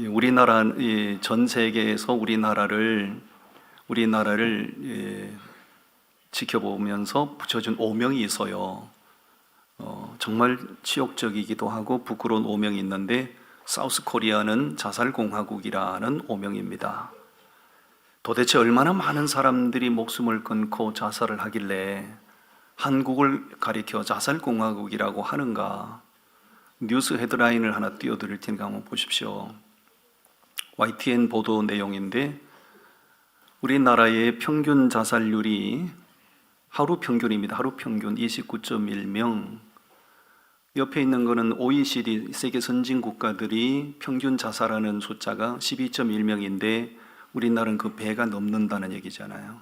우리나라 전 세계에서 우리나라를 지켜보면서 붙여준 오명이 있어요. 정말 치욕적이기도 하고 부끄러운 오명이 있는데 사우스 코리아는 자살공화국이라는 오명입니다. 도대체 얼마나 많은 사람들이 목숨을 끊고 자살을 하길래 한국을 가리켜 자살공화국이라고 하는가? 뉴스 헤드라인을 하나 띄워드릴 테니까 한번 보십시오. YTN 보도 내용인데 우리나라의 평균 자살률이 하루 평균입니다. 하루 평균 29.1명. 옆에 있는 거는 OECD 세계 선진 국가들이 평균 자살하는 숫자가 12.1명인데 우리나라는 그 배가 넘는다는 얘기잖아요.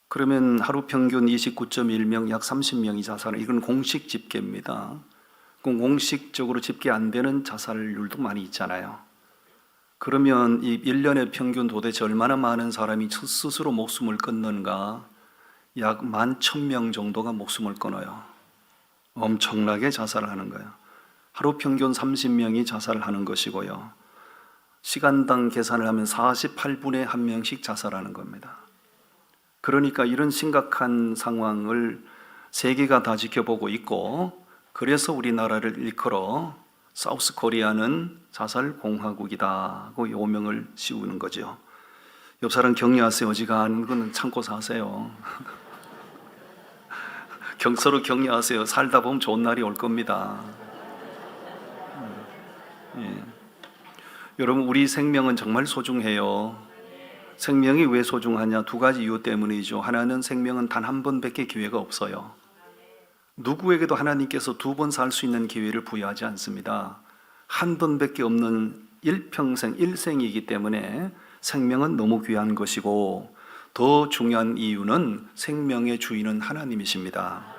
그러면 하루 평균 29.1명, 약 30명이 자살을, 이건 공식 집계입니다. 공식적으로 집계 안 되는 자살률도 많이 있잖아요. 그러면 이 1년의 평균 도대체 얼마나 많은 사람이 스스로 목숨을 끊는가? 약 11,000명 정도가 목숨을 끊어요. 엄청나게 자살을 하는 거예요. 하루 평균 30명이 자살을 하는 것이고요. 시간당 계산을 하면 48분에 1명씩 자살하는 겁니다. 그러니까 이런 심각한 상황을 세계가 다 지켜보고 있고, 그래서 우리나라를 일컬어 사우스 코리아는 자살공화국이다고 오명을 씌우는 거죠. 옆 사람 격려하세요. 어지간한 거는 참고 사세요. 서로 격려하세요. 살다 보면 좋은 날이 올 겁니다. 여러분, 우리 생명은 정말 소중해요. 생명이 왜 소중하냐? 두 가지 이유 때문이죠. 하나는 생명은 단 한 번밖에 기회가 없어요. 누구에게도 하나님께서 두 번 살 수 있는 기회를 부여하지 않습니다. 한 번밖에 없는 일평생, 일생이기 때문에 생명은 너무 귀한 것이고, 더 중요한 이유는 생명의 주인은 하나님이십니다.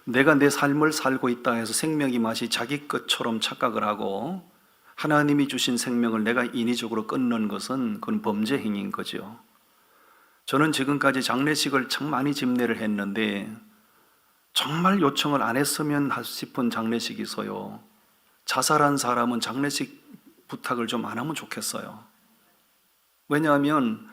내가 내 삶을 살고 있다 해서 생명이 마치 자기 것처럼 착각을 하고 하나님이 주신 생명을 내가 인위적으로 끊는 것은 그건 범죄 행위인 거죠. 저는 지금까지 장례식을 참 많이 집례를 했는데 정말 요청을 안 했으면 싶은 장례식이 있어요. 자살한 사람은 장례식 부탁을 좀 안 하면 좋겠어요. 왜냐하면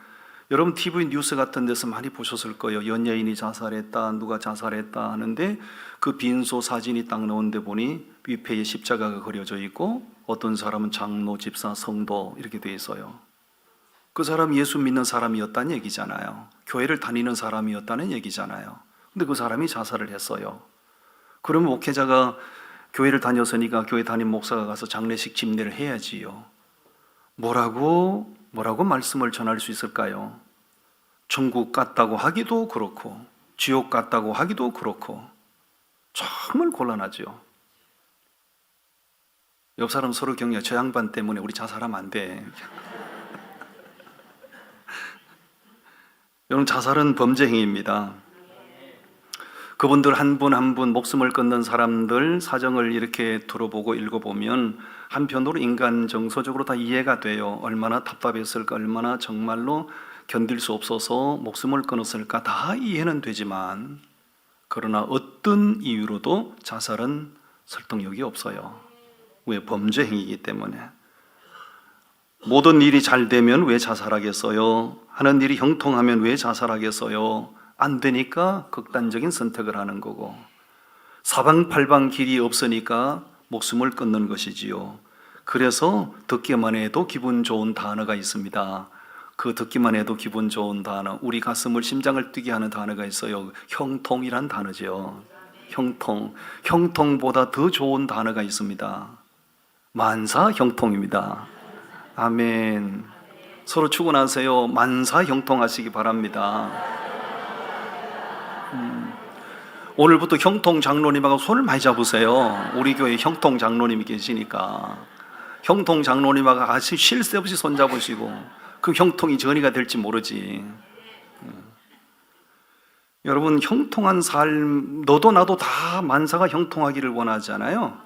여러분 TV 뉴스 같은 데서 많이 보셨을 거예요. 연예인이 자살했다, 누가 자살했다 하는데 그 빈소 사진이 딱 나오는데 보니 위패에 십자가가 그려져 있고 어떤 사람은 장로, 집사, 성도 이렇게 돼 있어요. 그 사람이 예수 믿는 사람이었다는 얘기잖아요. 교회를 다니는 사람이었다는 얘기잖아요. 근데 그 사람이 자살을 했어요. 그러면 목회자가 교회를 다녔으니까 교회 담임 목사가 가서 장례식 집례를 해야지요. 뭐라고 말씀을 전할 수 있을까요? 천국 같다고 하기도 그렇고 지옥 같다고 하기도 그렇고 정말 곤란하죠. 옆 사람 서로 격려, 저 양반 때문에 우리 자살하면 안 돼. 여러분, 자살은 범죄 행위입니다. 그분들 한 분 한 분 목숨을 끊는 사람들 사정을 이렇게 들어보고 읽어보면 한편으로 인간 정서적으로 다 이해가 돼요. 얼마나 답답했을까, 얼마나 정말로 견딜 수 없어서 목숨을 끊었을까, 다 이해는 되지만 그러나 어떤 이유로도 자살은 설득력이 없어요. 왜? 범죄 행위이기 때문에. 모든 일이 잘 되면 왜 자살하겠어요? 하는 일이 형통하면 왜 자살하겠어요? 안 되니까 극단적인 선택을 하는 거고, 사방팔방 길이 없으니까 목숨을 끊는 것이지요. 그래서 듣기만 해도 기분 좋은 단어가 있습니다. 그 듣기만 해도 기분 좋은 단어, 우리 가슴을, 심장을 뛰게 하는 단어가 있어요. 형통이란 단어죠. 형통보다 더 좋은 단어가 있습니다. 만사 형통입니다. 아멘. 서로 축원하세요. 만사 형통하시기 바랍니다. 오늘부터 형통 장로님하고 손을 많이 잡으세요. 우리 교회 형통 장로님이 계시니까 형통 장로님하고 같이 쉴 새 없이 손 잡으시고, 그 형통이 전이가 될지 모르지. 여러분, 형통한 삶, 너도 나도 다 만사가 형통하기를 원하잖아요.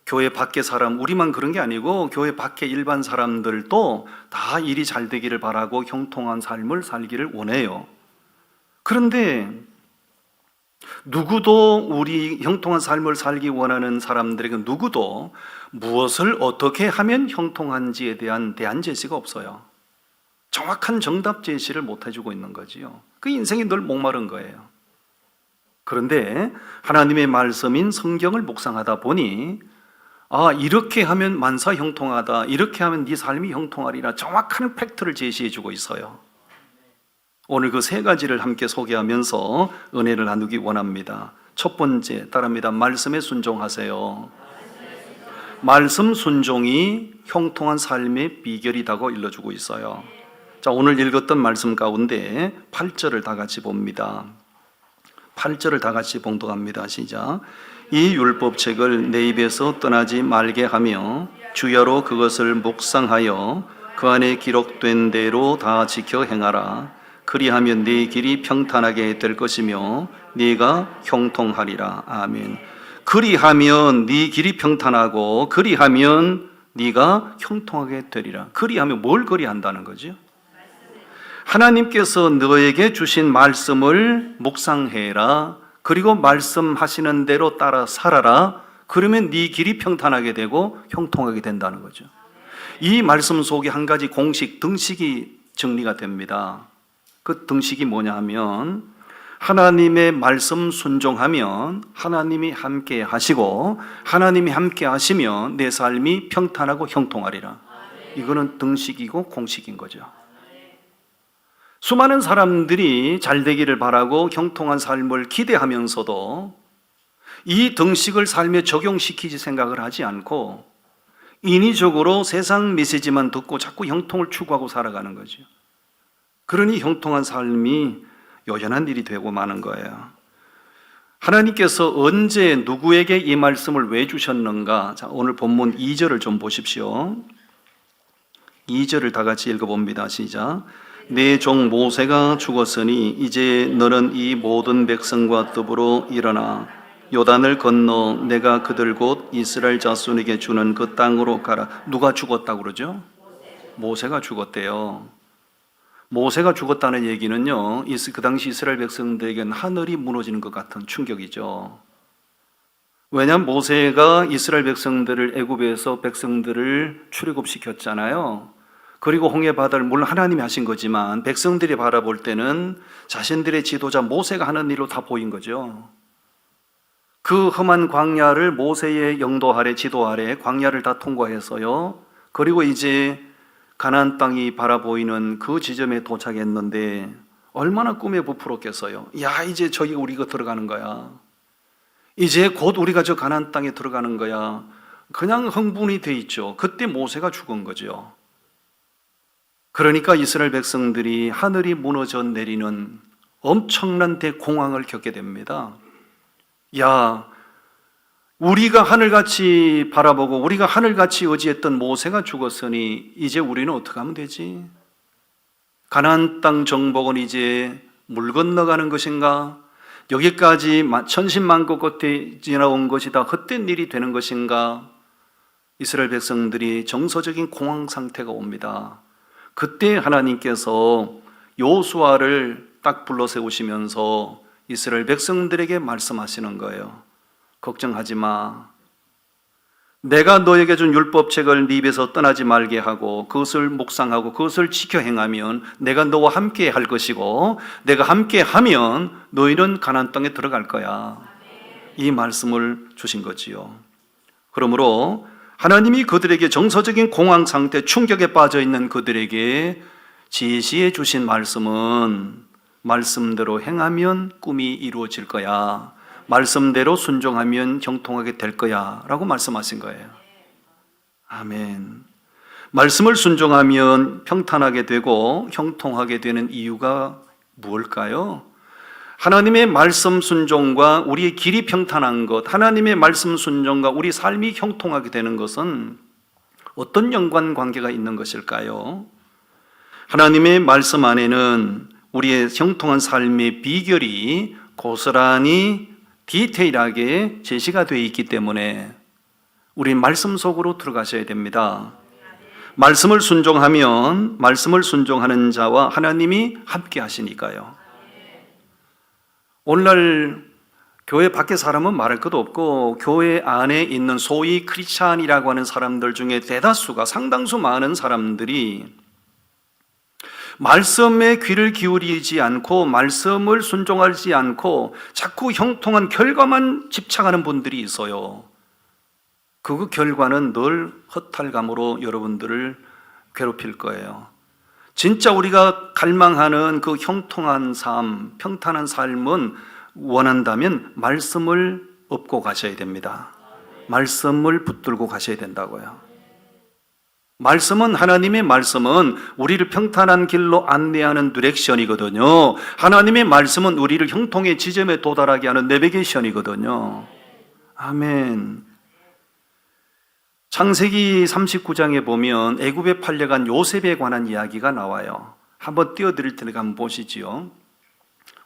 교회 밖의 사람, 우리만 그런 게 아니고 교회 밖의 일반 사람들도 다 일이 잘 되기를 바라고 형통한 삶을 살기를 원해요. 그런데 누구도 우리 형통한 삶을 살기 원하는 사람들에게 누구도 무엇을 어떻게 하면 형통한지에 대한 대안 제시가 없어요. 정확한 정답 제시를 못 해주고 있는 거지요. 그 인생이 늘 목마른 거예요. 그런데 하나님의 말씀인 성경을 묵상하다 보니 이렇게 하면 만사 형통하다, 이렇게 하면 네 삶이 형통하리라 정확한 팩트를 제시해 주고 있어요. 오늘 그 세 가지를 함께 소개하면서 은혜를 나누기 원합니다. 첫 번째, 따라합니다. 말씀에 순종하세요. 말씀 순종이 형통한 삶의 비결이라고 일러주고 있어요. 자, 오늘 읽었던 말씀 가운데 8절을 다 같이 봅니다. 8절을 다 같이 봉독합니다. 시작. 이 율법책을 내 입에서 떠나지 말게 하며 주야로 그것을 묵상하여 그 안에 기록된 대로 다 지켜 행하라. 그리하면 네 길이 평탄하게 될 것이며 네가 형통하리라. 아멘. 그리하면 네 길이 평탄하고 그리하면 네가 형통하게 되리라. 그리하면 뭘 그리한다는 거죠? 하나님께서 너에게 주신 말씀을 묵상해라. 그리고 말씀하시는 대로 따라 살아라. 그러면 네 길이 평탄하게 되고 형통하게 된다는 거죠. 이 말씀 속에 한 가지 공식, 등식이 정리가 됩니다. 그 등식이 뭐냐 하면 하나님의 말씀 순종하면 하나님이 함께 하시고 하나님이 함께 하시면 내 삶이 평탄하고 형통하리라. 이거는 등식이고 공식인 거죠. 수많은 사람들이 잘 되기를 바라고 형통한 삶을 기대하면서도 이 등식을 삶에 적용시키지 생각을 하지 않고 인위적으로 세상 메시지만 듣고 자꾸 형통을 추구하고 살아가는 거죠. 그러니 형통한 삶이 요연한 일이 되고 마는 거예요. 하나님께서 언제 누구에게 이 말씀을 왜 주셨는가? 자, 오늘 본문 2절을 좀 보십시오. 2절을 다 같이 읽어봅니다. 시작. 내 종 모세가 죽었으니 이제 너는 이 모든 백성과 더불어 일어나 요단을 건너 내가 그들 곧 이스라엘 자손에게 주는 그 땅으로 가라. 누가 죽었다고 그러죠? 모세가 죽었대요. 모세가 죽었다는 얘기는요, 그 당시 이스라엘 백성들에게는 하늘이 무너지는 것 같은 충격이죠. 왜냐하면 모세가 이스라엘 백성들을 애굽에서 백성들을 출애굽시켰잖아요. 그리고 홍해 바다를 물론 하나님이 하신 거지만 백성들이 바라볼 때는 자신들의 지도자 모세가 하는 일로 다 보인 거죠. 그 험한 광야를 모세의 영도 아래, 지도 아래 광야를 다 통과해서요. 그리고 이제 가나안 땅이 바라보이는 그 지점에 도착했는데 얼마나 꿈에 부풀었겠어요. 야, 이제 저기 우리가 들어가는 거야. 이제 곧 우리가 저 가나안 땅에 들어가는 거야. 그냥 흥분이 돼 있죠. 그때 모세가 죽은 거죠. 그러니까 이스라엘 백성들이 하늘이 무너져 내리는 엄청난 대공황을 겪게 됩니다. 야, 우리가 하늘같이 바라보고 우리가 하늘같이 의지했던 모세가 죽었으니 이제 우리는 어떻게 하면 되지? 가나안 땅 정복은 이제 물 건너가는 것인가? 여기까지 천신만고 끝에 지나온 것이 다 헛된 일이 되는 것인가? 이스라엘 백성들이 정서적인 공황 상태가 옵니다. 그때 하나님께서 여호수아를 딱 불러 세우시면서 이스라엘 백성들에게 말씀하시는 거예요. 걱정하지 마. 내가 너에게 준 율법책을 네 입에서 떠나지 말게 하고 그것을 묵상하고 그것을 지켜 행하면 내가 너와 함께 할 것이고 내가 함께 하면 너희는 가나안 땅에 들어갈 거야. 이 말씀을 주신 거지요. 그러므로 하나님이 그들에게 정서적인 공황 상태, 충격에 빠져 있는 그들에게 제시해 주신 말씀은 말씀대로 행하면 꿈이 이루어질 거야. 말씀대로 순종하면 형통하게 될 거야 라고 말씀하신 거예요. 아멘. 말씀을 순종하면 평탄하게 되고 형통하게 되는 이유가 무엇일까요? 하나님의 말씀 순종과 우리의 길이 평탄한 것, 하나님의 말씀 순종과 우리 삶이 형통하게 되는 것은 어떤 연관관계가 있는 것일까요? 하나님의 말씀 안에는 우리의 형통한 삶의 비결이 고스란히 디테일하게 제시가 되어 있기 때문에 우리 말씀 속으로 들어가셔야 됩니다. 말씀을 순종하면 말씀을 순종하는 자와 하나님이 함께 하시니까요. 오늘날 교회 밖에 사람은 말할 것도 없고 교회 안에 있는 소위 크리스찬이라고 하는 사람들 중에 대다수가, 상당수 많은 사람들이 말씀에 귀를 기울이지 않고 말씀을 순종하지 않고 자꾸 형통한 결과만 집착하는 분들이 있어요. 그 결과는 늘 허탈감으로 여러분들을 괴롭힐 거예요. 진짜 우리가 갈망하는 그 형통한 삶, 평탄한 삶은 원한다면 말씀을 업고 가셔야 됩니다. 말씀을 붙들고 가셔야 된다고요. 말씀은, 하나님의 말씀은 우리를 평탄한 길로 안내하는 디렉션이거든요. 하나님의 말씀은 우리를 형통의 지점에 도달하게 하는 내비게이션이거든요. 아멘. 창세기 39장에 보면 애굽에 팔려간 요셉에 관한 이야기가 나와요. 한번 띄워드릴 테니까 한번 보시지요.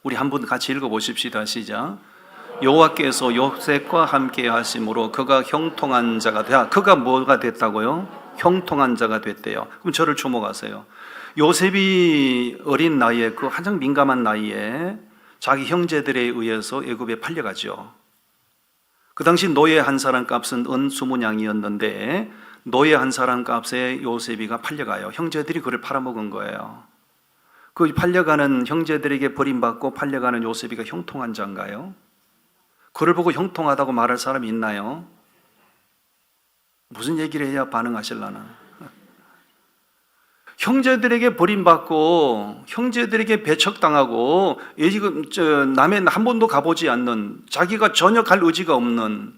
우리 한번 같이 읽어보십시다. 시작. 여호와께서 요셉과 함께 하심으로 그가 형통한 자가 되어. 그가 뭐가 됐다고요? 형통한 자가 됐대요. 그럼 저를 주목하세요. 요셉이 어린 나이에, 그 한창 민감한 나이에 자기 형제들에 의해서 애굽에 팔려가죠. 그 당시 노예 한 사람 값은 은 20냥이었는데 노예 한 사람 값에 요셉이가 팔려가요. 형제들이 그를 팔아먹은 거예요. 그 팔려가는 형제들에게 버림받고 팔려가는 요셉이가 형통한 자인가요? 그를 보고 형통하다고 말할 사람이 있나요? 무슨 얘기를 해야 반응하실라나? 형제들에게 버림받고 형제들에게 배척당하고 지금 남의 한 번도 가보지 않는, 자기가 전혀 갈 의지가 없는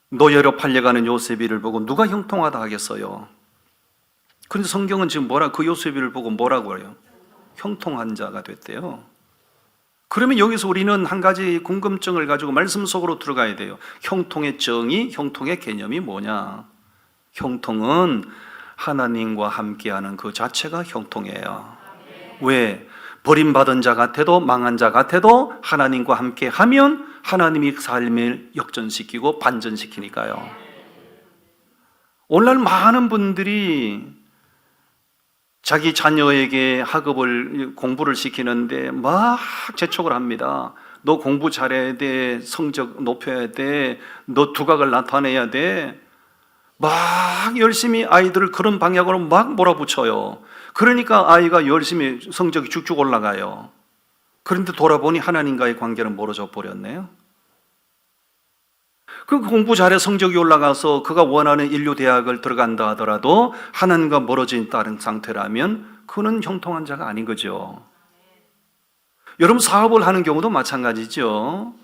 노예로 팔려가는 요셉이를 보고 누가 형통하다 하겠어요? 그런데 성경은 지금 그 요셉이를 보고 뭐라고 해요? 형통한 자가 됐대요. 그러면 여기서 우리는 한 가지 궁금증을 가지고 말씀 속으로 들어가야 돼요. 형통의 정의, 형통의 개념이 뭐냐? 형통은 하나님과 함께하는 그 자체가 형통이에요. 왜? 버림받은 자 같아도 망한 자 같아도 하나님과 함께하면 하나님이 삶을 역전시키고 반전시키니까요. 오늘날 많은 분들이 자기 자녀에게 학업을, 공부를 시키는데 막 재촉을 합니다. 너 공부 잘해야 돼, 성적 높여야 돼, 너 두각을 나타내야 돼. 막 열심히 아이들을 그런 방향으로 막 몰아붙여요. 그러니까 아이가 열심히 성적이 쭉쭉 올라가요. 그런데 돌아보니 하나님과의 관계는 멀어져 버렸네요. 그 공부 잘해 성적이 올라가서 그가 원하는 인류 대학을 들어간다 하더라도 하나님과 멀어진 다른 상태라면 그는 형통한 자가 아닌 거죠. 여러분, 사업을 하는 경우도 마찬가지죠.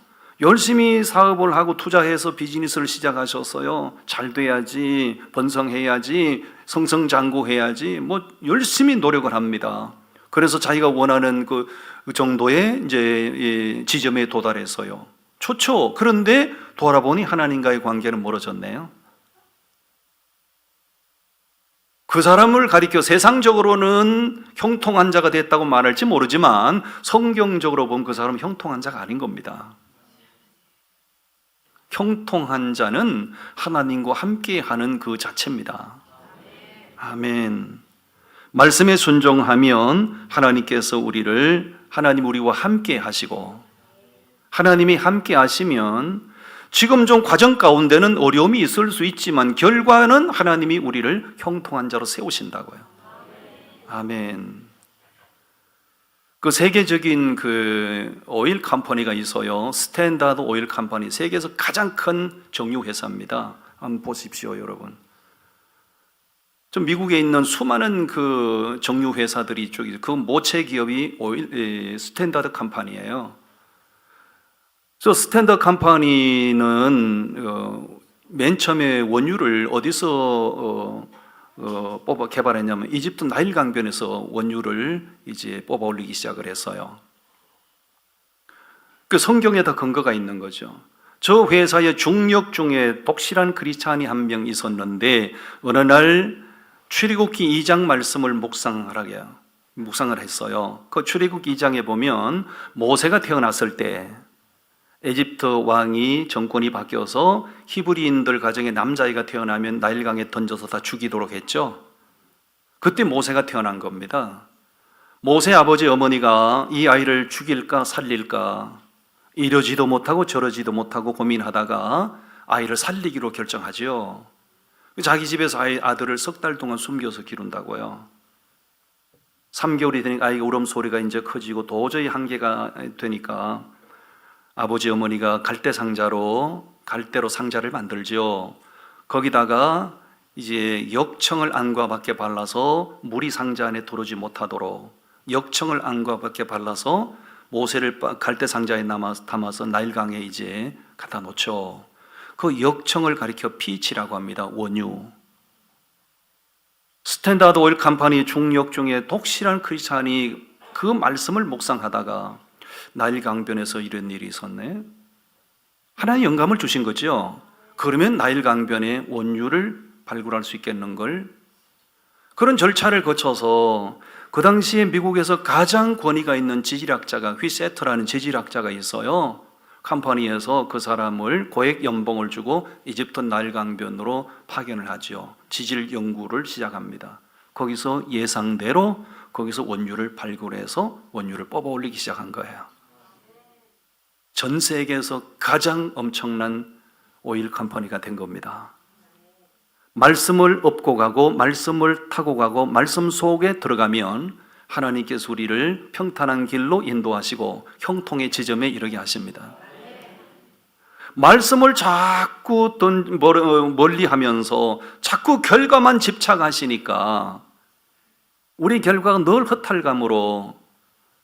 열심히 사업을 하고 투자해서 비즈니스를 시작하셨어요. 잘 돼야지, 번성해야지, 성성장구해야지, 열심히 노력을 합니다. 그래서 자기가 원하는 그 정도의 이제 지점에 도달해서요. 좋죠. 그런데 돌아보니 하나님과의 관계는 멀어졌네요. 그 사람을 가리켜 세상적으로는 형통한 자가 됐다고 말할지 모르지만 성경적으로 보면 그 사람은 형통한 자가 아닌 겁니다. 형통한 자는 하나님과 함께하는 그 자체입니다. 아멘. 말씀에 순종하면 하나님께서 하나님 우리와 함께 하시고, 하나님이 함께 하시면 지금 좀 과정 가운데는 어려움이 있을 수 있지만 결과는 하나님이 우리를 형통한 자로 세우신다고요. 아멘. 그 세계적인 그 오일 컴퍼니가 있어요. 스탠다드 오일 컴퍼니, 세계에서 가장 큰 정유 회사입니다. 한번 보십시오, 여러분. 좀 미국에 있는 수많은 그 정유 회사들이 이쪽에, 그 모체 기업이 스탠다드 컴퍼니예요. 저 스탠다드 컴퍼니는 맨 처음에 원유를 어디서 뽑아 개발했냐면 이집트 나일 강변에서 원유를 이제 뽑아 올리기 시작을 했어요. 그 성경에 다 근거가 있는 거죠. 저 회사의 중력 중에 독실한 크리스찬이 한 명 있었는데 어느 날 출애굽기 2장 말씀을 묵상을 했어요. 그 출애굽기 2장에 보면 모세가 태어났을 때 에집트 왕이 정권이 바뀌어서 히브리인들 가정에 남자아이가 태어나면 나일강에 던져서 다 죽이도록 했죠. 그때 모세가 태어난 겁니다. 모세 아버지 어머니가 이 아이를 죽일까 살릴까, 이러지도 못하고 저러지도 못하고 고민하다가 아이를 살리기로 결정하죠. 자기 집에서 아들을 석 달 동안 숨겨서 기른다고요. 3개월이 되니까 아이가 울음소리가 이제 커지고 도저히 한계가 되니까 아버지 어머니가 갈대로 상자를 만들죠. 거기다가 이제 역청을 안과 밖에 발라서 물이 상자 안에 들어오지 못하도록 역청을 안과 밖에 발라서 모세를 갈대 상자에 담아서 나일강에 이제 갖다 놓죠. 그 역청을 가리켜 피치라고 합니다. 원유. 스탠다드 오일 컴퍼니 중역 중에 독실한 크리스찬이 그 말씀을 묵상하다가 나일강변에서 이런 일이 있었네. 하나님 영감을 주신 거죠. 그러면 나일강변에 원유를 발굴할 수 있겠는걸. 그런 절차를 거쳐서 그 당시에 미국에서 가장 권위가 있는 지질학자가 휘세터라는 지질학자가 있어요. 컴퍼니에서 그 사람을 고액 연봉을 주고 이집트 나일강변으로 파견을 하죠. 지질 연구를 시작합니다. 거기서 예상대로 거기서 원유를 발굴해서 원유를 뽑아 올리기 시작한 거예요. 전 세계에서 가장 엄청난 오일 컴퍼니가 된 겁니다. 말씀을 업고 가고 말씀을 타고 가고 말씀 속에 들어가면 하나님께서 우리를 평탄한 길로 인도하시고 형통의 지점에 이르게 하십니다. 말씀을 자꾸 멀리 하면서 자꾸 결과만 집착하시니까 우리 결과가 늘 허탈감으로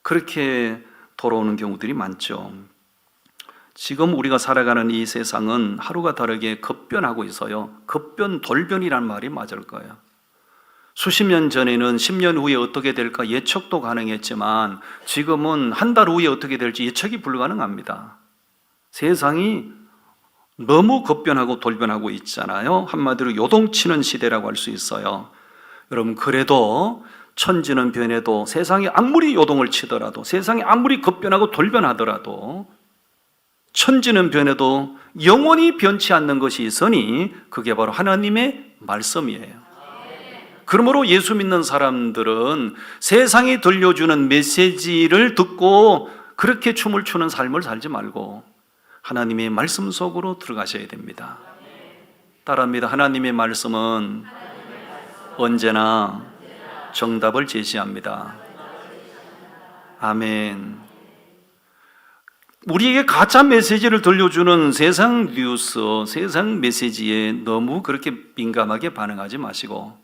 그렇게 돌아오는 경우들이 많죠. 지금 우리가 살아가는 이 세상은 하루가 다르게 급변하고 있어요. 급변, 돌변이란 말이 맞을 거예요. 수십 년 전에는 10년 후에 어떻게 될까 예측도 가능했지만 지금은 한 달 후에 어떻게 될지 예측이 불가능합니다. 세상이 너무 급변하고 돌변하고 있잖아요. 한마디로 요동치는 시대라고 할 수 있어요. 여러분, 그래도 천지는 변해도 세상이 아무리 요동을 치더라도 세상이 아무리 급변하고 돌변하더라도 천지는 변해도 영원히 변치 않는 것이 있으니 그게 바로 하나님의 말씀이에요. 그러므로 예수 믿는 사람들은 세상이 들려주는 메시지를 듣고 그렇게 춤을 추는 삶을 살지 말고 하나님의 말씀 속으로 들어가셔야 됩니다. 따라합니다. 하나님의 말씀은 언제나 정답을 제시합니다. 아멘. 우리에게 가짜 메시지를 들려주는 세상 뉴스, 세상 메시지에 너무 그렇게 민감하게 반응하지 마시고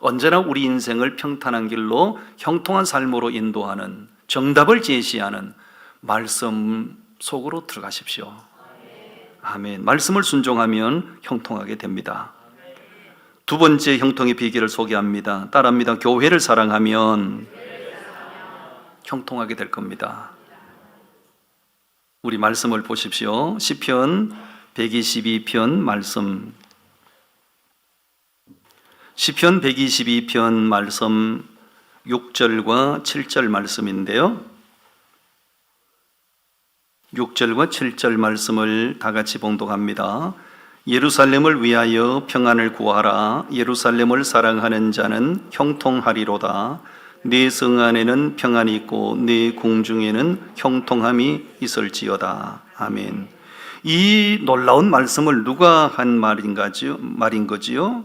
언제나 우리 인생을 평탄한 길로 형통한 삶으로 인도하는 정답을 제시하는 말씀 속으로 들어가십시오. 아멘. 말씀을 순종하면 형통하게 됩니다. 두 번째 형통의 비결을 소개합니다. 따라합니다. 교회를 사랑하면 형통하게 될 겁니다. 우리 말씀을 보십시오. 시편 122편 말씀. 시편 122편 말씀 6절과 7절 말씀인데요. 6절과 7절 말씀을 다 같이 봉독합니다. 예루살렘을 위하여 평안을 구하라. 예루살렘을 사랑하는 자는 형통하리로다. 네 성 안에는 평안이 있고 네 궁중에는 형통함이 있을지어다. 아멘. 이 놀라운 말씀을 누가 한 말인 거지요?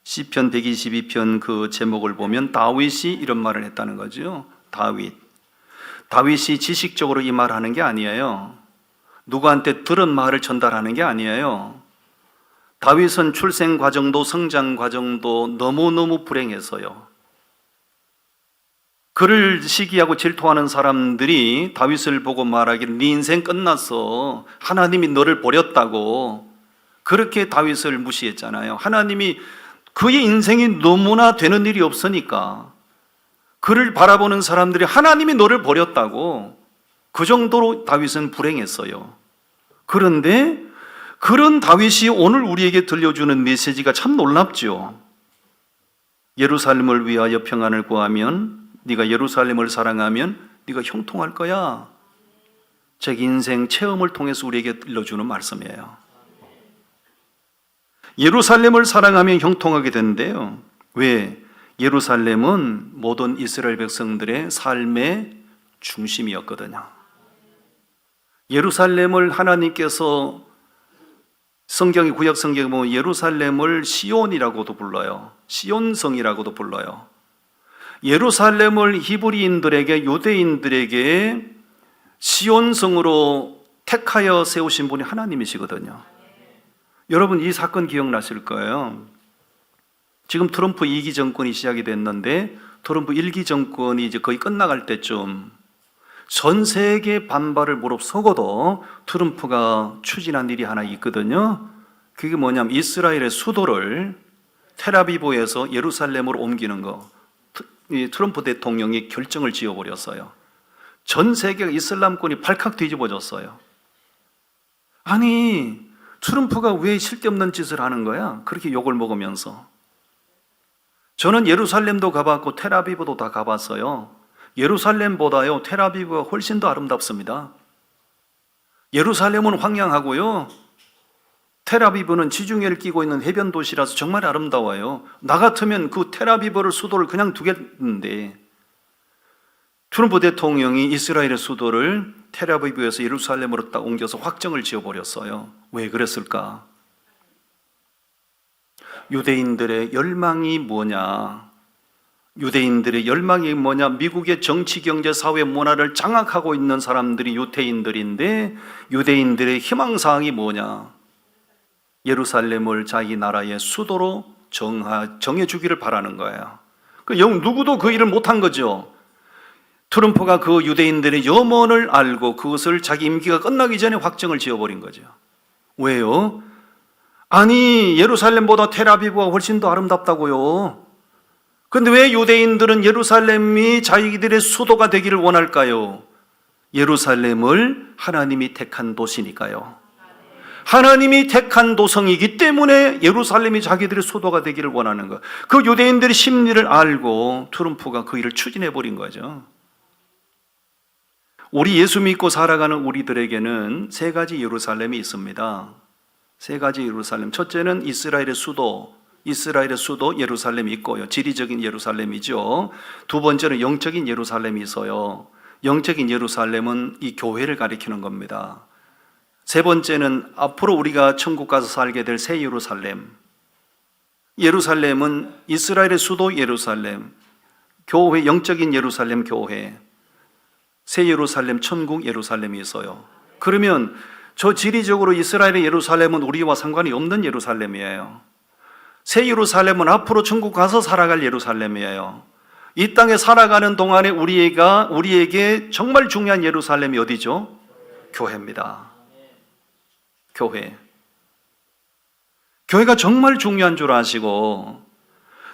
시편 122편 그 제목을 보면 다윗이 이런 말을 했다는 거죠. 다윗이 지식적으로 이 말하는 게 아니에요. 누구한테 들은 말을 전달하는 게 아니에요. 다윗은 출생 과정도 성장 과정도 너무너무 불행했어요. 그를 시기하고 질투하는 사람들이 다윗을 보고 말하기를 네 인생 끝났어. 하나님이 너를 버렸다고. 그렇게 다윗을 무시했잖아요. 하나님이 그의 인생이 너무나 되는 일이 없으니까 그를 바라보는 사람들이 하나님이 너를 버렸다고. 그 정도로 다윗은 불행했어요. 그런데 그런 다윗이 오늘 우리에게 들려주는 메시지가 참 놀랍죠. 예루살렘을 위하여 평안을 구하면, 네가 예루살렘을 사랑하면 네가 형통할 거야. 제 인생 체험을 통해서 우리에게 들려주는 말씀이에요. 예루살렘을 사랑하면 형통하게 된대요. 왜? 예루살렘은 모든 이스라엘 백성들의 삶의 중심이었거든요. 예루살렘을 하나님께서 성경의 구약 성경에 보면 예루살렘을 시온이라고도 불러요. 시온성이라고도 불러요. 예루살렘을 히브리인들에게, 유대인들에게 시온성으로 택하여 세우신 분이 하나님이시거든요. 여러분, 이 사건 기억나실 거예요. 지금 트럼프 2기 정권이 시작이 됐는데 트럼프 1기 정권이 이제 거의 끝나갈 때쯤 전 세계 반발을 무릅쓰고도 트럼프가 추진한 일이 하나 있거든요. 그게 뭐냐면 이스라엘의 수도를 텔아비브에서 예루살렘으로 옮기는 거. 이 트럼프 대통령이 결정을 지어버렸어요. 전 세계가 이슬람권이 발칵 뒤집어졌어요. 아니, 트럼프가 왜 쓸데없는 짓을 하는 거야? 그렇게 욕을 먹으면서. 저는 예루살렘도 가봤고 텔아비브도 다 가봤어요. 예루살렘보다요 텔아비브가 훨씬 더 아름답습니다. 예루살렘은 황량하고요 텔아비브는 지중해를 끼고 있는 해변 도시라서 정말 아름다워요. 나 같으면 그 텔아비브를 수도를 그냥 두겠는데 트럼프 대통령이 이스라엘의 수도를 텔아비브에서 예루살렘으로 딱 옮겨서 확정을 지어버렸어요. 왜 그랬을까? 유대인들의 열망이 뭐냐? 유대인들의 열망이 뭐냐? 미국의 정치, 경제, 사회, 문화를 장악하고 있는 사람들이 유대인들인데 유대인들의 희망사항이 뭐냐? 예루살렘을 자기 나라의 수도로 정해주기를 바라는 거예요. 누구도 그 일을 못한 거죠. 트럼프가 그 유대인들의 염원을 알고 그것을 자기 임기가 끝나기 전에 확정을 지어버린 거죠. 왜요? 아니, 예루살렘보다 텔아비브가 훨씬 더 아름답다고요. 그런데 왜 유대인들은 예루살렘이 자기들의 수도가 되기를 원할까요? 예루살렘을 하나님이 택한 도시니까요. 하나님이 택한 도성이기 때문에 예루살렘이 자기들의 수도가 되기를 원하는 것. 그 유대인들의 심리를 알고 트럼프가 그 일을 추진해 버린 거죠. 우리 예수 믿고 살아가는 우리들에게는 세 가지 예루살렘이 있습니다. 세 가지 예루살렘. 첫째는 이스라엘의 수도 예루살렘이 있고요. 지리적인 예루살렘이죠. 두 번째는 영적인 예루살렘이 있어요. 영적인 예루살렘은 이 교회를 가리키는 겁니다. 세 번째는 앞으로 우리가 천국 가서 살게 될 새 예루살렘. 예루살렘은 이스라엘의 수도 예루살렘, 교회, 영적인 예루살렘 교회, 새 예루살렘, 천국 예루살렘이 있어요. 그러면 저 지리적으로 이스라엘의 예루살렘은 우리와 상관이 없는 예루살렘이에요. 새 예루살렘은 앞으로 천국 가서 살아갈 예루살렘이에요. 이 땅에 살아가는 동안에 우리에게 정말 중요한 예루살렘이 어디죠? 교회입니다. 교회가 정말 중요한 줄 아시고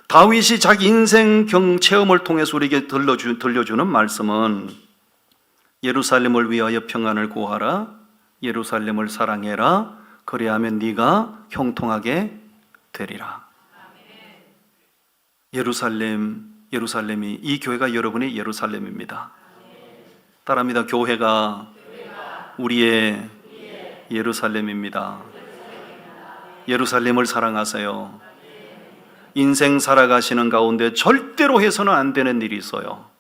다윗이 자기 인생 체험을 통해서 우리에게 들려주는 말씀은 예루살렘을 위하여 평안을 구하라, 예루살렘을 사랑해라, 그리하면 네가 형통하게 되리라. 예루살렘이 이 교회가 여러분의 예루살렘입니다. 따라합니다. 교회가 우리의 예루살렘입니다. 예루살렘을 사랑하세요. 인생 살아가시는 가운데 절대로 해서는 안 되는 일이 있어요.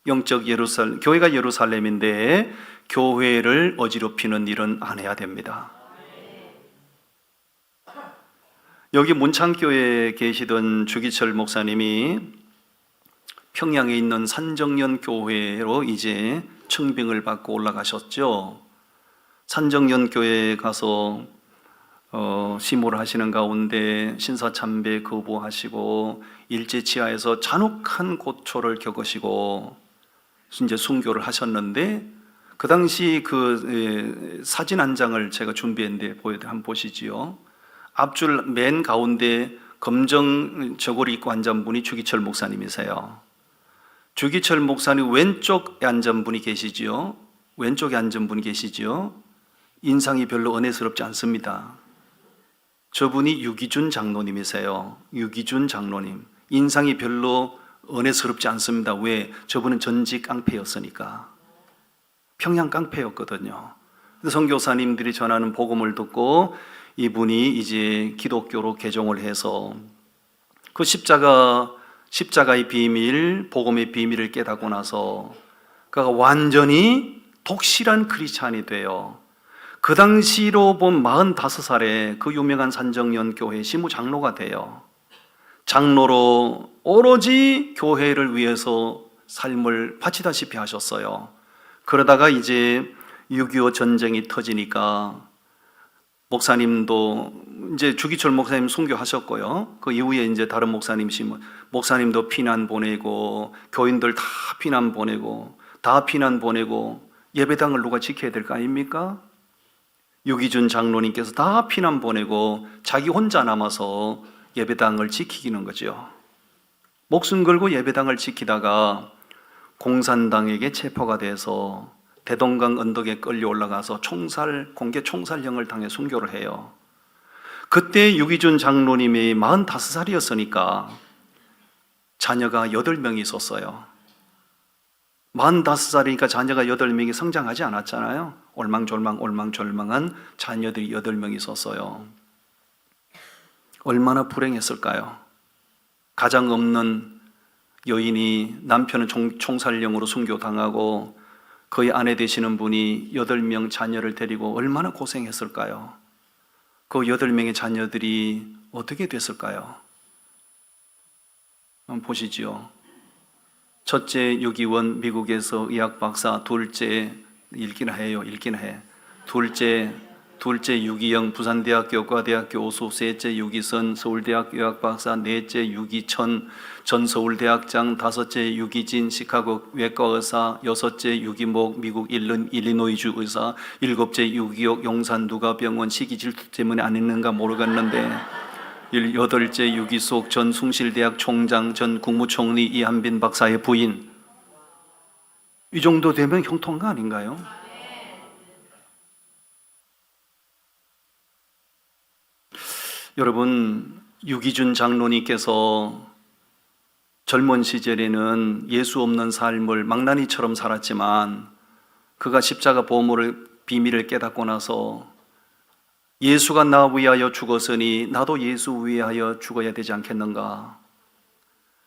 영적 예루살렘, 교회가 예루살렘인데 교회를 어지럽히는 일은 안 해야 됩니다. 여기 문창교회에 계시던 주기철 목사님이 평양에 있는 산정연 교회로 이제 청빙을 받고 올라가셨죠. 산정연 교회에 가서 심호를 하시는 가운데 신사참배 거부하시고 일제치하에서 잔혹한 고초를 겪으시고 이제 순교를 하셨는데 그 당시 그 사진 한 장을 제가 준비했는데 한번 보시지요. 앞줄 맨 가운데 검정 저고리 입고 앉은 분이 주기철 목사님이세요. 주기철 목사님 왼쪽에 앉은 분이 계시지요. 왼쪽에 앉은 분이 계시지요. 인상이 별로 은혜스럽지 않습니다. 저분이 유기준 장로님이세요. 유기준 장로님. 인상이 별로 은혜스럽지 않습니다. 왜? 저분은 전직 깡패였으니까. 평양 깡패였거든요. 선교사님들이 전하는 복음을 듣고 이분이 이제 기독교로 개종을 해서 그 십자가의 비밀, 복음의 비밀을 깨닫고 나서 그가 완전히 독실한 크리스찬이 돼요. 그 당시로 본 45살에 그 유명한 산정연 교회 시무장로가 돼요. 장로로 오로지 교회를 위해서 삶을 바치다시피 하셨어요. 그러다가 이제 6.25 전쟁이 터지니까 목사님도 이제 주기철 목사님 순교하셨고요. 그 이후에 이제 다른 목사님도 피난 보내고 교인들 다 피난 보내고 예배당을 누가 지켜야 될 거 아닙니까? 유기준 장로님께서 다 피난 보내고 자기 혼자 남아서 예배당을 지키기는 거죠. 목숨 걸고 예배당을 지키다가 공산당에게 체포가 돼서 대동강 언덕에 끌려 올라가서 공개 총살형을 당해 순교를 해요. 그때 유기준 장로님이 45살이었으니까 자녀가 8명이 있었어요. 45살이니까 자녀가 8명이 성장하지 않았잖아요. 올망졸망한 자녀들이 8명이 있었어요. 얼마나 불행했을까요? 가장 없는 여인이 남편은 총살령으로 순교당하고 그의 아내 되시는 분이 8명 자녀를 데리고 얼마나 고생했을까요? 그 8명의 자녀들이 어떻게 됐을까요? 한번 보시지요. 첫째 유기원 미국에서 의학 박사, 둘째 읽기나 해. 둘째 유기영 부산대학교 의과대학교 교수, 셋째 유기선 서울대학교 의학박사, 넷째 유기천 전 서울대학장, 다섯째 유기진 시카고 외과의사, 여섯째 유기목 미국 일리노이주 의사, 일곱째 유기옥 용산 누가병원 식이질투 때문에 안 있는가 모르겠는데, 여덟째 유기숙 전 숭실대학 총장 전 국무총리 이한빈 박사의 부인. 이 정도 되면 형통한 거 아닌가요? 여러분, 유기준 장로님께서 젊은 시절에는 예수 없는 삶을 망나니처럼 살았지만 그가 십자가 보물을 비밀을 깨닫고 나서 예수가 나 위하여 죽었으니 나도 예수 위하여 죽어야 되지 않겠는가?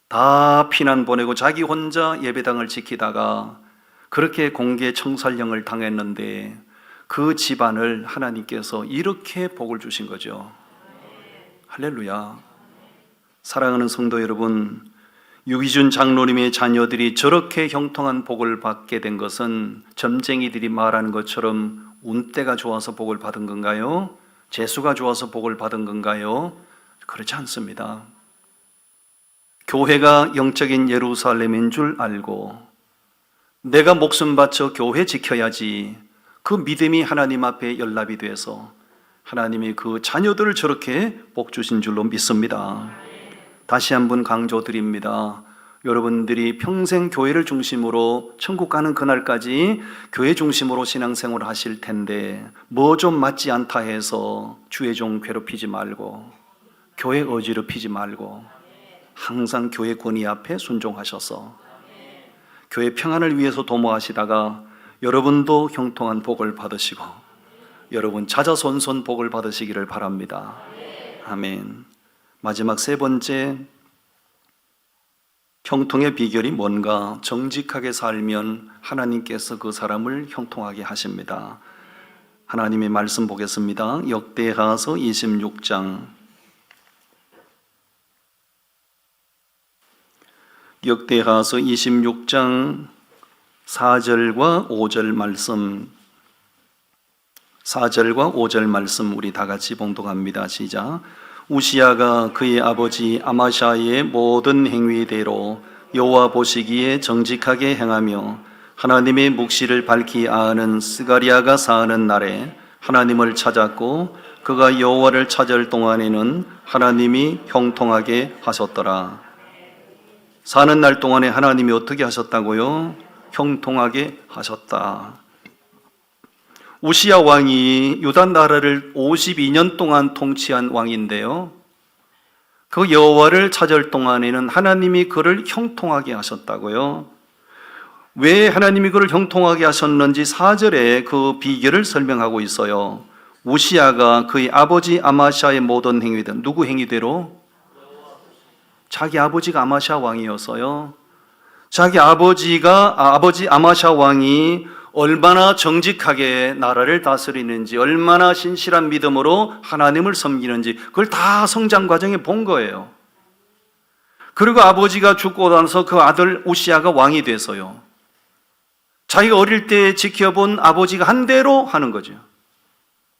다 피난 보내고 자기 혼자 예배당을 지키다가 그렇게 공개 청살령을 당했는데 그 집안을 하나님께서 이렇게 복을 주신 거죠. 할렐루야. 사랑하는 성도 여러분, 유기준 장로님의 자녀들이 저렇게 형통한 복을 받게 된 것은 점쟁이들이 말하는 것처럼 운때가 좋아서 복을 받은 건가요? 재수가 좋아서 복을 받은 건가요? 그렇지 않습니다. 교회가 영적인 예루살렘인 줄 알고 내가 목숨 바쳐 교회 지켜야지, 그 믿음이 하나님 앞에 연락이 돼서 하나님이 그 자녀들을 저렇게 복 주신 줄로 믿습니다. 다시 한번 강조드립니다. 여러분들이 평생 교회를 중심으로 천국 가는 그날까지 교회 중심으로 신앙생활을 하실 텐데 뭐 좀 맞지 않다 해서 주의 종 괴롭히지 말고 교회 어지럽히지 말고 항상 교회 권위 앞에 순종하셔서 교회 평안을 위해서 도모하시다가 여러분도 형통한 복을 받으시고 여러분 자자손손 복을 받으시기를 바랍니다. 아멘. 마지막 세 번째, 형통의 비결이 뭔가? 정직하게 살면 하나님께서 그 사람을 형통하게 하십니다. 하나님의 말씀 보겠습니다. 역대하서 26장. 역대하서 26장 4절과 5절 말씀. 4절과 5절 말씀 우리 다 같이 봉독합니다. 시작. 우시야가 그의 아버지 아마샤의 모든 행위대로 여호와 보시기에 정직하게 행하며 하나님의 묵시를 밝히 아는 스가리아가 사는 날에 하나님을 찾았고 그가 여호와를 찾을 동안에는 하나님이 형통하게 하셨더라. 사는 날 동안에 하나님이 어떻게 하셨다고요? 형통하게 하셨다. 우시야 왕이 유다 나라를 52년 동안 통치한 왕인데요, 그 여호와를 찾을 동안에는 하나님이 그를 형통하게 하셨다고요. 왜 하나님이 그를 형통하게 하셨는지 4절에 그 비결을 설명하고 있어요. 우시야가 그의 아버지 아마샤의 모든 행위들, 누구 행위대로? 자기 아버지가 아마샤 왕이었어요. 자기 아버지 아마샤 왕이 얼마나 정직하게 나라를 다스리는지, 얼마나 신실한 믿음으로 하나님을 섬기는지 그걸 다 성장 과정에 본 거예요. 그리고 아버지가 죽고 나서 그 아들 우시아가 왕이 돼서요, 자기가 어릴 때 지켜본 아버지가 한 대로 하는 거죠.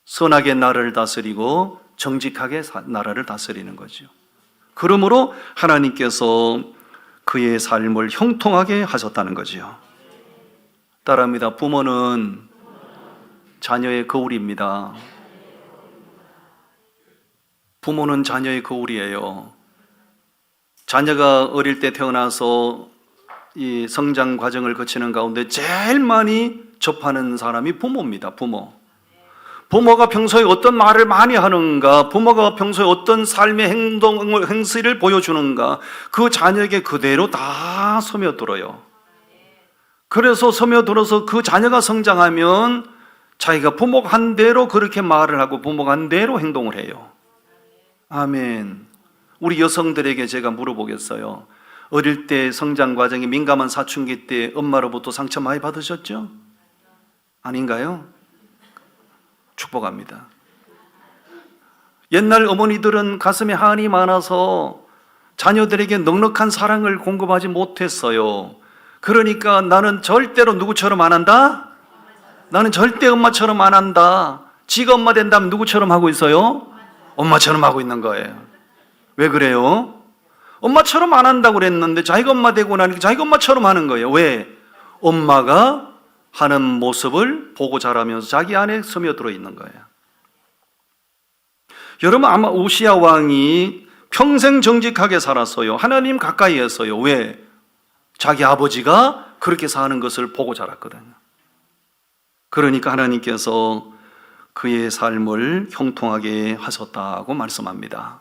선하게 나라를 다스리고 정직하게 나라를 다스리는 거죠. 그러므로 하나님께서 그의 삶을 형통하게 하셨다는 거지요. 따라합니다. 부모는 자녀의 거울입니다. 부모는 자녀의 거울이에요. 자녀가 어릴 때 태어나서 이 성장 과정을 거치는 가운데 제일 많이 접하는 사람이 부모입니다. 부모가 평소에 어떤 말을 많이 하는가, 부모가 평소에 어떤 삶의 행실을 보여주는가, 그 자녀에게 그대로 다 스며들어요. 그래서 스며들어서 그 자녀가 성장하면 자기가 부모가 한 대로 그렇게 말을 하고 부모가 한 대로 행동을 해요. 아멘. 우리 여성들에게 제가 물어보겠어요. 어릴 때 성장 과정이 민감한 사춘기 때 엄마로부터 상처 많이 받으셨죠? 아닌가요? 축복합니다. 옛날 어머니들은 가슴에 한이 많아서 자녀들에게 넉넉한 사랑을 공급하지 못했어요. 그러니까 나는 절대로 누구처럼 안 한다? 나는 절대 엄마처럼 안 한다. 지가 엄마 된다면 누구처럼 하고 있어요? 엄마처럼 하고 있는 거예요. 왜 그래요? 엄마처럼 안 한다고 그랬는데 자기가 엄마 되고 나니까 자기가 엄마처럼 하는 거예요. 왜? 엄마가 하는 모습을 보고 자라면서 자기 안에 스며들어 있는 거예요. 여러분, 아마 우시야 왕이 평생 정직하게 살았어요. 하나님 가까이 했어요. 왜? 자기 아버지가 그렇게 사는 것을 보고 자랐거든요. 그러니까 하나님께서 그의 삶을 형통하게 하셨다고 말씀합니다.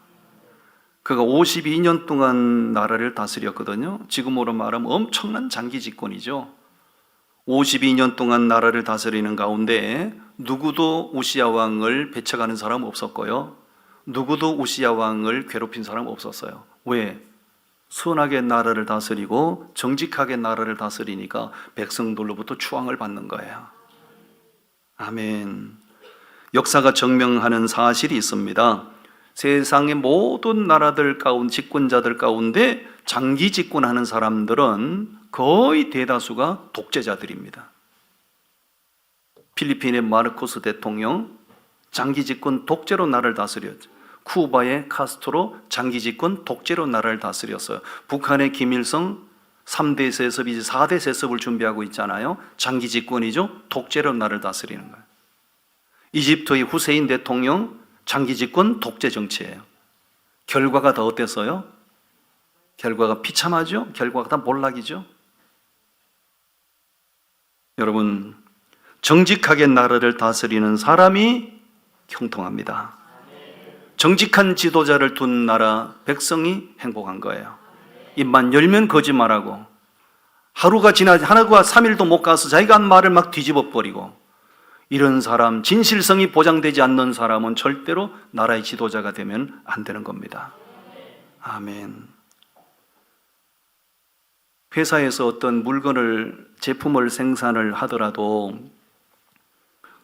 그가 52년 동안 나라를 다스렸거든요. 지금으로 말하면 엄청난 장기 집권이죠. 52년 동안 나라를 다스리는 가운데 누구도 우시야 왕을 배척하는 사람 없었고요, 누구도 우시야 왕을 괴롭힌 사람 없었어요. 왜? 선하게 나라를 다스리고 정직하게 나라를 다스리니까 백성들로부터 추앙을 받는 거예요. 아멘. 역사가 증명하는 사실이 있습니다. 세상의 모든 나라들 가운데, 집권자들 가운데 장기 집권하는 사람들은 거의 대다수가 독재자들입니다. 필리핀의 마르코스 대통령 장기 집권 독재로 나라를 다스렸죠. 쿠바의 카스트로 장기 집권 독재로 나라를 다스렸어요. 북한의 김일성 3대 세습, 이제 4대 세습을 준비하고 있잖아요. 장기 집권이죠. 독재로 나라를 다스리는 거예요. 이집트의 후세인 대통령 장기 집권 독재 정치예요. 결과가 더 어땠어요? 결과가 비참하죠? 결과가 다 몰락이죠? 여러분, 정직하게 나라를 다스리는 사람이 형통합니다. 정직한 지도자를 둔 나라, 백성이 행복한 거예요. 입만 열면 거짓말하고, 하루가 3일도 못 가서 자기가 한 말을 막 뒤집어 버리고, 이런 사람, 진실성이 보장되지 않는 사람은 절대로 나라의 지도자가 되면 안 되는 겁니다. 아멘. 회사에서 어떤 제품을 생산을 하더라도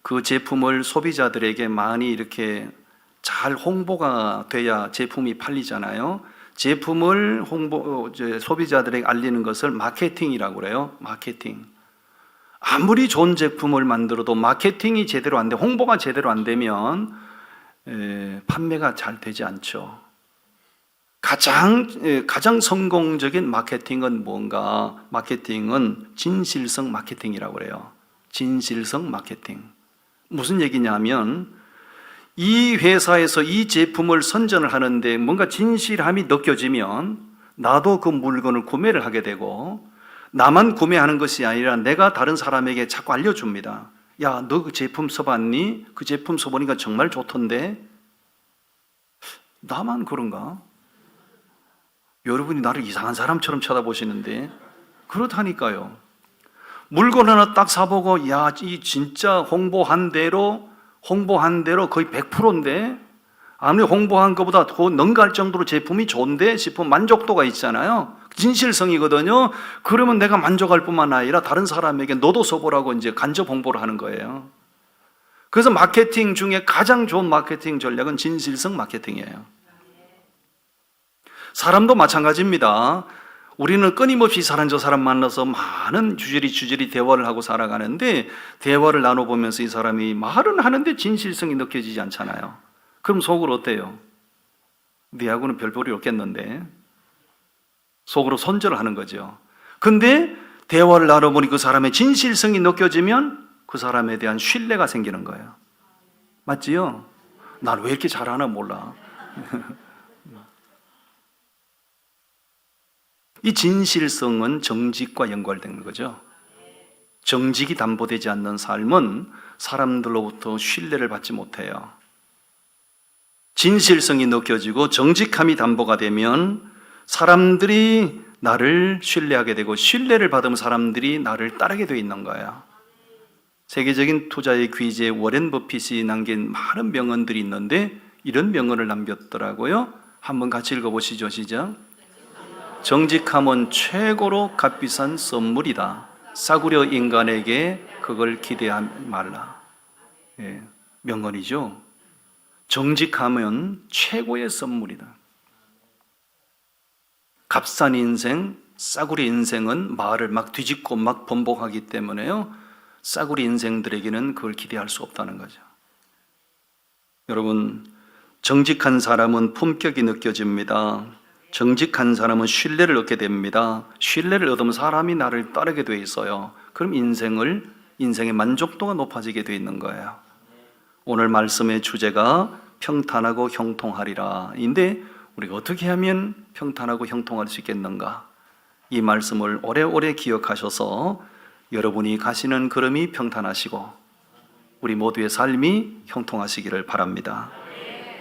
그 제품을 소비자들에게 많이 이렇게 잘 홍보가 돼야 제품이 팔리잖아요. 제품을 소비자들에게 알리는 것을 마케팅이라고 그래요. 마케팅. 아무리 좋은 제품을 만들어도 마케팅이 제대로 안 돼, 홍보가 제대로 안 되면 판매가 잘 되지 않죠. 가장 성공적인 마케팅은 뭔가? 마케팅은 진실성 마케팅이라고 그래요. 진실성 마케팅. 무슨 얘기냐면 이 회사에서 이 제품을 선전을 하는데 뭔가 진실함이 느껴지면 나도 그 물건을 구매를 하게 되고, 나만 구매하는 것이 아니라 내가 다른 사람에게 자꾸 알려줍니다. 야, 너 그 제품 써봤니? 그 제품 써보니까 정말 좋던데? 나만 그런가? 여러분이 나를 이상한 사람처럼 쳐다보시는데 그렇다니까요. 물건 하나 딱 사보고, 야, 이 진짜 홍보한 대로 거의 100%인데 아무리 홍보한 것보다 더 능가할 정도로 제품이 좋은데 싶으면 만족도가 있잖아요. 진실성이거든요. 그러면 내가 만족할 뿐만 아니라 다른 사람에게 너도 써보라고 이제 간접 홍보를 하는 거예요. 그래서 마케팅 중에 가장 좋은 마케팅 전략은 진실성 마케팅이에요. 사람도 마찬가지입니다. 우리는 끊임없이 사람 저 사람 만나서 많은 주저리 대화를 하고 살아가는데, 대화를 나눠보면서 이 사람이 말은 하는데 진실성이 느껴지지 않잖아요. 그럼 속으로 어때요? 네하고는 별 볼이 없겠는데, 속으로 손절을 하는 거죠. 근데 대화를 나눠보니 그 사람의 진실성이 느껴지면 그 사람에 대한 신뢰가 생기는 거예요. 맞지요? 난 왜 이렇게 잘하나 몰라. 이 진실성은 정직과 연관된 거죠. 정직이 담보되지 않는 삶은 사람들로부터 신뢰를 받지 못해요. 진실성이 느껴지고 정직함이 담보가 되면 사람들이 나를 신뢰하게 되고, 신뢰를 받으면 사람들이 나를 따르게 되어 있는 거예요. 세계적인 투자의 귀재 워렌 버핏이 남긴 많은 명언들이 있는데 이런 명언을 남겼더라고요. 한번 같이 읽어보시죠. 시작. 정직함은 최고로 값비싼 선물이다. 싸구려 인간에게 그걸 기대하지 말라. 예, 명언이죠. 정직함은 최고의 선물이다. 값싼 인생, 싸구려 인생은 말을 막 뒤집고 막 번복하기 때문에요, 싸구려 인생들에게는 그걸 기대할 수 없다는 거죠. 여러분, 정직한 사람은 품격이 느껴집니다. 정직한 사람은 신뢰를 얻게 됩니다. 신뢰를 얻으면 사람이 나를 따르게 돼 있어요. 그럼 인생의 만족도가 높아지게 돼 있는 거예요. 오늘 말씀의 주제가 평탄하고 형통하리라 인데, 우리가 어떻게 하면 평탄하고 형통할 수 있겠는가? 이 말씀을 오래오래 기억하셔서 여러분이 가시는 걸음이 평탄하시고 우리 모두의 삶이 형통하시기를 바랍니다.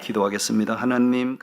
기도하겠습니다. 하나님,